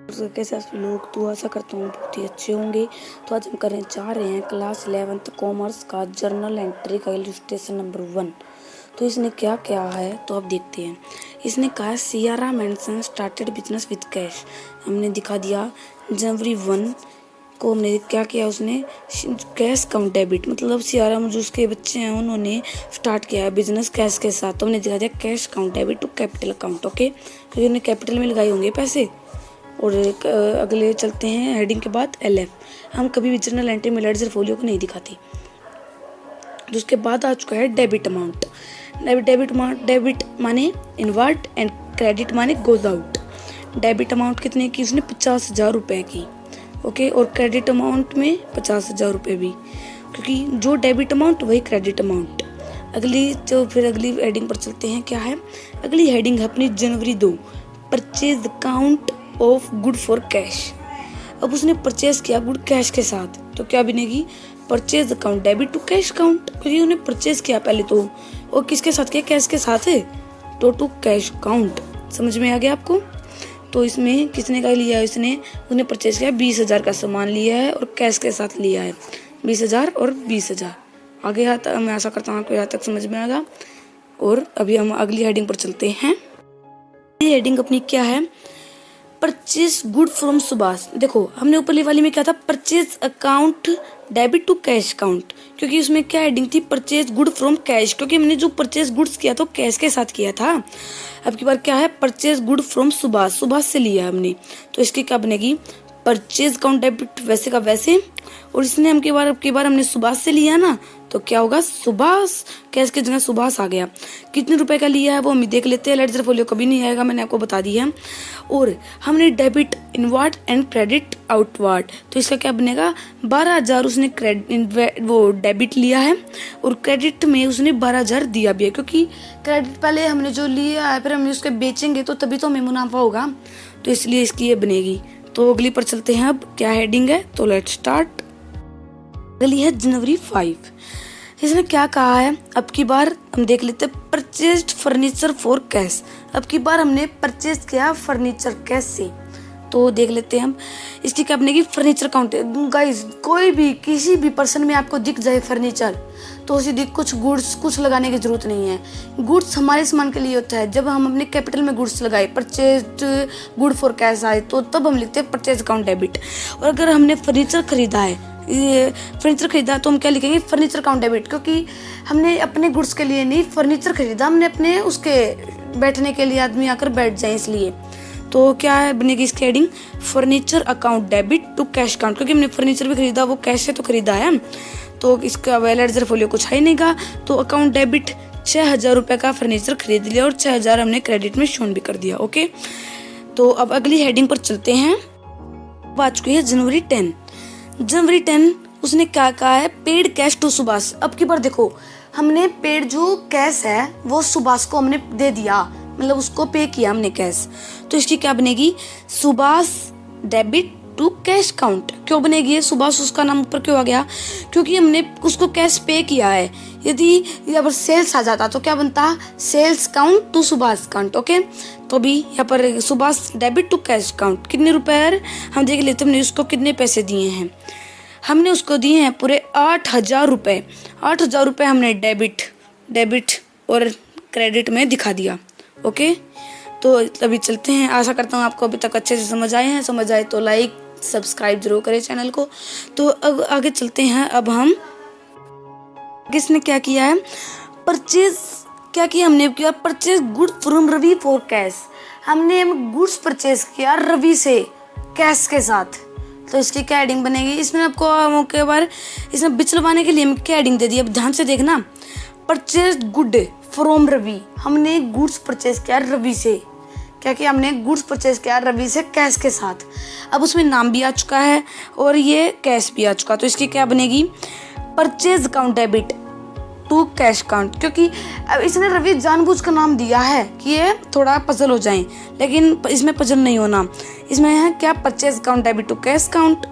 तो कैसे आप लोग, तो आशा करता हूँ बहुत ही अच्छे होंगे। तो आज हम करने जा रहे हैं क्लास 11th कॉमर्स का जर्नल एंट्री का इलस्ट्रेशन नंबर 1। तो इसने क्या क्या है तो आप देखते हैं। इसने कहा सियारा मेंशन स्टार्टेड बिजनेस विद कैश। हमने दिखा दिया जनवरी 1 को हमने क्या किया, उसने कैश कम डेबिट, मतलब सियारा में जो उसके बच्चे हैं उन्होंने स्टार्ट किया है बिजनेस कैश के साथ। तो हमने दिखा दिया cash count debit to capital account. Okay, क्योंकि उन्हें कैपिटल में लगाए होंगे पैसे। और अगले चलते हैं हेडिंग के बाद LF। हम कभी भी जर्नल एंट्री में लेडजर फोलियो को नहीं दिखाते। तो उसके बाद आ चुका है डेबिट अमाउंट। डेबिट माने इनवर्ट एंड क्रेडिट माने गोज आउट। डेबिट अमाउंट कितने की, उसने 50,000 रुपये की। ओके, और क्रेडिट अमाउंट में 50,000 रुपये भी, क्योंकि जो डेबिट अमाउंट वही क्रेडिट अमाउंट। फिर अगली हेडिंग पर चलते हैं। क्या है अगली हेडिंग है अपनी जनवरी 2, purchase account of good for cash. अब उसने परचेज किया गुड कैश के साथ, तो क्या बनेगी purchase account debit to cash account, क्योंकि उन्हें परचेज किया पहले तो, और किसके साथ किया, कैश के साथ है, तो टू कैश अकाउंट। समझ में आ गया आपको। तो इसमें किसने का लिया है, उसने परचेज किया 20,000 का सामान लिया है और कैश के साथ लिया है 20,000 और 20,000। आगे आता मैं आशा करता हूँ आपको यहाँ तक समझ में आएगा। और अभी हम अगली हेडिंग पर चलते हैं। ये हेडिंग अपनी क्या है, परचेज गुड फ्रॉम सुभाष। देखो हमने ऊपरली वाली में क्या था, purchase account debit to cash account, क्योंकि उसमें क्या हेडिंग थी, परचेज गुड फ्रॉम कैश, क्योंकि हमने जो परचेज गुड्स किया तो कैश के साथ किया था। अब की बार क्या है, purchase good from Subhash, Subhash से लिया हमने, तो इसकी क्या बनेगी परचेज अकाउंट डेबिट वैसे का वैसे। और इसने अब की बार हमने सुभाष से लिया ना, तो क्या होगा सुभाष, कैश की जगह सुभाष आ गया। कितने रुपए का लिया है वो हम देख लेते हैं। लेडजर फोलियो कभी नहीं आएगा, मैंने आपको बता दिया। और हमने debit inward and credit outward, तो इसका क्या बनेगा 12,000 उसने वो डेबिट लिया है, और क्रेडिट में उसने 12,000 दिया भी है, क्योंकि क्रेडिट पहले हमने जो लिया है फिर हम उसके बेचेंगे तो तभी तो हमें मुनाफा होगा, तो इसलिए इसकी ये बनेगी। तो अगली पर चलते हैं। अब क्या हेडिंग है, तो लेट्स स्टार्ट। अगली है जनवरी 5। इसने क्या कहा है, अब की बार हम देख लेते हैं परचेज्ड फर्नीचर फॉर कैश। अब की बार हमने परचेज किया फर्नीचर कैश से, तो देख लेते हैं हम इसकी क्या बनेगी फर्नीचर काउंट। गाइस कोई भी किसी भी पर्सन में आपको दिख जाए फर्नीचर, तो सीधी कुछ गुड्स कुछ लगाने की जरूरत नहीं है। गुड्स हमारे सामान के लिए होता है, जब हम अपने कैपिटल में गुड्स लगाए परचेज्ड गुड फॉर कैश आए तो तब हम लिखते हैं परचेज अकाउंट डेबिट। और अगर हमने फर्नीचर खरीदा है, तो हम क्या लिखेंगे फर्नीचर अकाउंट डेबिट, क्योंकि हमने अपने गुड्स के लिए नहीं फर्नीचर खरीदा, हमने अपने उसके बैठने के लिए आदमी आकर बैठ जाए इसलिए। तो क्या है बनेगी इसकी heading furniture account debit to cash account, क्योंकि हमने फर्नीचर भी खरीदा वो कैश से तो खरीदा है, तो इसका लेडजर फोलियो कुछ है नहीं का। तो अकाउंट डेबिट 6,000 रुपये का फर्नीचर खरीद लिया और 6,000 हमने क्रेडिट में शोन भी कर दिया। ओके, तो अब अगली हेडिंग पर चलते हैं। बात चुकी है जनवरी 10। जनवरी 10 उसने क्या कहा है, पेड कैश टू सुभाष। अब की बार देखो हमने पेड जो कैश है वो सुभाष को हमने दे दिया, मतलब उसको पे किया हमने कैश, तो इसकी क्या बनेगी Subhash debit to cash account. क्यों बनेगी ये सुभाष, उसका नाम ऊपर क्यों आ गया, क्योंकि हमने उसको कैश पे किया है। यदि यहाँ पर सेल्स आ जाता तो क्या बनता sales account to Subhash account. Okay, तो भी यहाँ पर Subhash debit to cash account. कितने रुपए हम देख लेते, हमने उसको कितने पैसे दिए हैं, हमने उसको दिए हैं पूरे 8,000 रुपये। 8,000 रुपये हमने डेबिट और क्रेडिट में दिखा दिया। ओके, तो अभी चलते हैं। आशा करता हूँ आपको अभी तक अच्छे से समझ आए हैं। समझ आए तो लाइक सब्सक्राइब जरूर करें चैनल को। तो अब आगे चलते हैं। अब हम किसने क्या किया है, परचेज क्या किया हमने किया, purchase good from Ravi for cash. हमने गुड्स परचेज किया रवि से कैश के साथ, तो इसकी क्या हेडिंग बनेगी। इसमें आपको के बार इसमें बिचलवाने के लिए हम क्या हेडिंग दे दी, अब ध्यान से देखना। परचेज गुड फ्रॉम रवि, हमने गुड्स परचेज किया रवि से, क्या किया हमने गुड्स परचेज किया रवि से कैश के साथ। अब उसमें नाम भी आ चुका है और ये कैश भी आ चुका, तो इसकी क्या बनेगी purchase account debit to cash account. क्योंकि अब इसने रवि जानबूझकर नाम दिया है कि ये थोड़ा पजल हो जाए, लेकिन इसमें पजल नहीं होना। इसमें है क्या purchase account debit to cash account.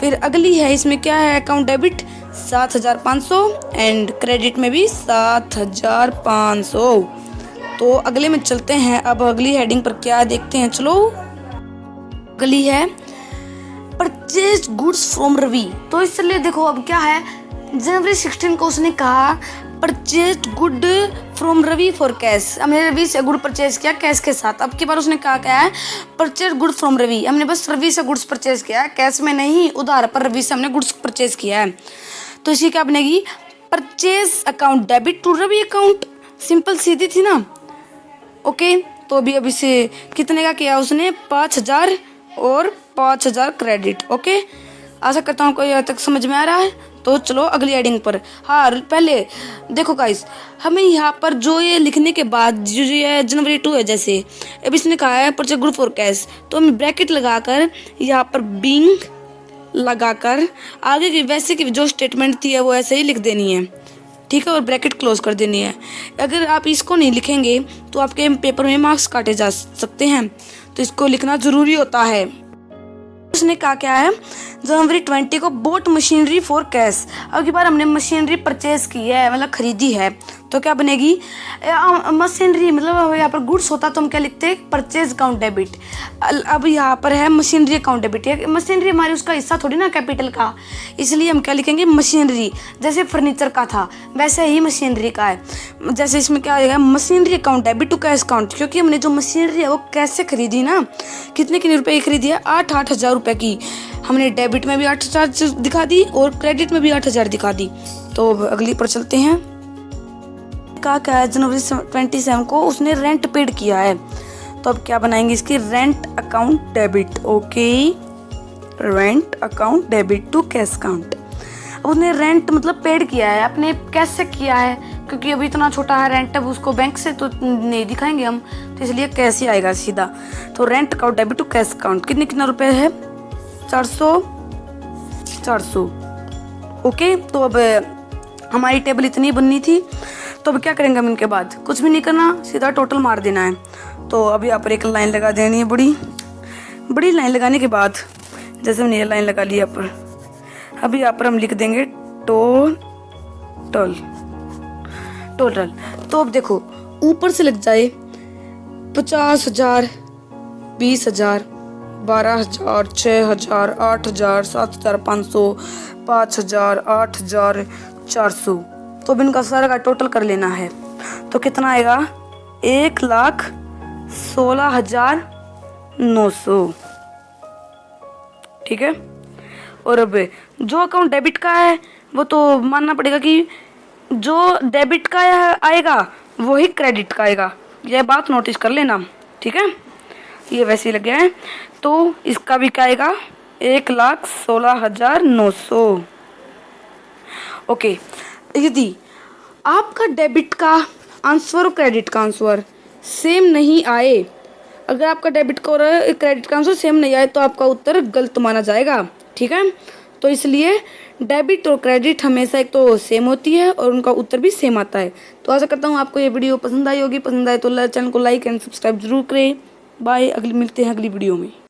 फिर अगली है इसमें क्या है अकाउंट डेबिट 7,500 एंड क्रेडिट में भी 7,500। तो अगले में चलते हैं। अब अगली हेडिंग पर क्या देखते हैं, चलो। अगली है परचेज गुड्स फ्रॉम रवि। तो इसलिए देखो अब क्या है, जनवरी 16 को उसने कहा purchase good from Ravi for cash. हमने रवि से गुड परचेज किया कैश के साथ। अब की बार उसने कहा क्या है, परचेज गुड फ्रॉम रवि। हमने बस रवि से गुड्स परचेज किया है, कैश में नहीं, उधार पर रवि से हमने गुड्स परचेज किया है। तो इसी क्या बनेगी, purchase account debit to Ravi account. Simple सीधी थी ना। ओके, तो अभी से कितने का किया उसने, 5,000 और 5,000 क्रेडिट। ओके, आशा करता हूँ कोई तक समझ में आ रहा है। तो चलो अगली एडिंग पर। हाँ, पहले देखो गाइस, हमें यहाँ पर जो ये लिखने के बाद जो ये जनवरी 2 है, जैसे अब इसने कहा है परचेज गुड फॉर कैश, तो हम ब्रैकेट लगाकर यहाँ पर बिंग लगाकर आगे की वैसे की जो स्टेटमेंट थी है वो ऐसे ही लिख देनी है, ठीक है, और ब्रैकेट क्लोज कर देनी है। अगर आप इसको नहीं लिखेंगे तो आपके पेपर में मार्क्स काटे जा सकते हैं, तो इसको लिखना ज़रूरी होता है। उसने कहा क्या है, जनवरी 20 को बोट मशीनरी फॉर कैश। अब की बार हमने मशीनरी परचेज की है, मतलब खरीदी है, तो क्या बनेगी, मशीनरी मतलब यहाँ पर गुड्स होता तो हम क्या लिखते हैं, परचेज अकाउंट डेबिट। अब यहाँ पर है मशीनरी अकाउंट डेबिट। मशीनरी हमारी उसका हिस्सा थोड़ी ना कैपिटल का, इसलिए हम क्या लिखेंगे, मशीनरी। जैसे फर्नीचर का था वैसे ही मशीनरी का है। जैसे इसमें क्या आएगा, machinery account debit to cash account, क्योंकि हमने जो मशीनरी है वो कैसे खरीदी ना, कितने रुपए की खरीदी है, 8,000 रुपये की। हमने डेबिट में भी 8,000 दिखा दी और क्रेडिट में भी 8,000 दिखा दी। तो अगली पर चलते हैं। कहा क्या है, जनवरी 27 को उसने रेंट पेड किया है, तो अब क्या बनाएंगे इसकी, rent account debit. Okay, rent account debit to cash account. अब उसने रेंट मतलब पेड किया है, अपने कैसे किया है, क्योंकि अभी इतना छोटा है रेंट, अब उसको बैंक से तो नहीं दिखाएंगे हम, तो इसलिए कैश ही आएगा सीधा। तो rent account debit to cash account कितना रुपए है, 400। ओके, तो अब हमारी टेबल इतनी बननी थी। तो अब क्या करेंगे हम, इनके बाद कुछ भी नहीं करना, सीधा टोटल मार देना है। तो अब यहाँ पर एक लाइन लगा देनी है, बड़ी लाइन लगाने के बाद, जैसे हमने ये लाइन लगा ली यहाँ पर, अभी यहाँ पर हम लिख देंगे टोटल। तो अब देखो ऊपर से लग जाए 50,000, 20,000, 12,000, 6,000, 8,000, 7,500, 5,000, 8,000, 400। तो अब इनका सारा का टोटल कर लेना है। तो कितना आएगा, 1,16,900। ठीक है, और अब जो अकाउंट डेबिट का है वो तो मानना पड़ेगा कि जो डेबिट का आएगा वही क्रेडिट का आएगा, यह बात नोटिस कर लेना। ठीक है, ये वैसे ही लग गया है। तो इसका भी क्या आएगा, 1,16,900। ओके, यदि आपका डेबिट का आंसर और क्रेडिट का आंसर सेम नहीं आए, अगर आपका डेबिट का और क्रेडिट का आंसर सेम नहीं आए तो आपका उत्तर गलत माना जाएगा। ठीक है, तो इसलिए डेबिट और क्रेडिट हमेशा एक तो सेम होती है और उनका उत्तर भी सेम आता है। तो आशा करता हूँ आपको ये वीडियो पसंद आई होगी। पसंद आए तो चैनल को लाइक एंड सब्सक्राइब जरूर करें। बाय, मिलते हैं अगली वीडियो में।